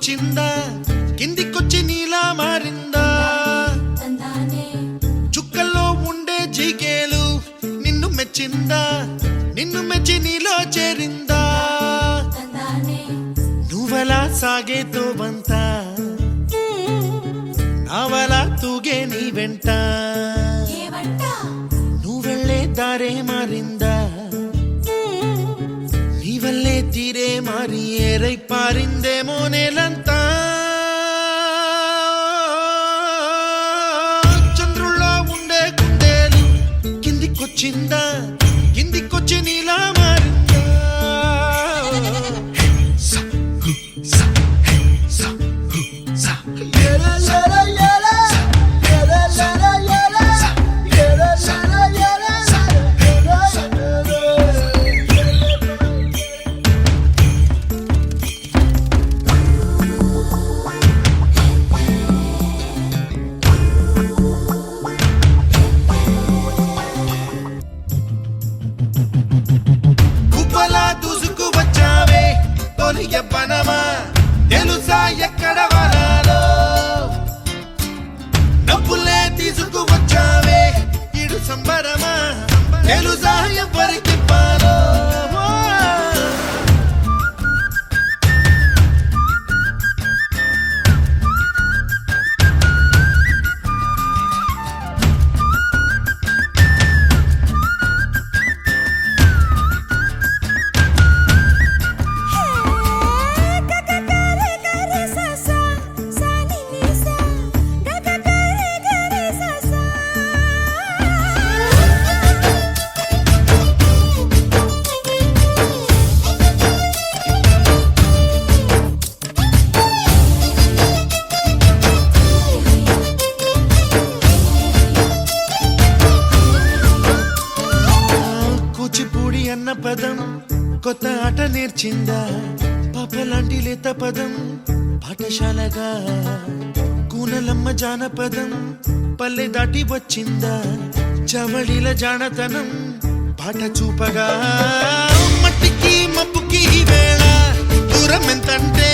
కిందికొచ్చిందా కిందికొచ్చి నీలా మారిందా చుక్కల్లో ఉండే జీకేలు నిన్ను మెచ్చిందా నిన్ను మెచ్చి నీలో చేరిందా నువ్వలా సాగేతో బంత నావలా తూగే నీ వెంట నువ్వెళ్ళే దారే మారిందా నీవల్లే తీరే మారి ఏరై పారిందేమో నేలంతా చంద్రుల్లో ఉండే గుండెలు కిందికొచ్చిందా కిందికొచ్చి నీలా మారిందా ఎవ్వనమా తెలుసా ఎక్కడ వనాలో డబ్బులే తీసుకువచ్చావే ఇడు సంబరమా తెలుసా ఎవరికి పాలో అన్న పదం కొత్త ఆట నేర్చిందా పాపలాంటి లేత పదం పాఠశాలగా కూనలమ్మ జానపదం పల్లె దాటి వచ్చిందా చవళిల జానతనం పాట చూపగా మట్టికి మబ్బుకి వేళ దూరం ఎంతంటే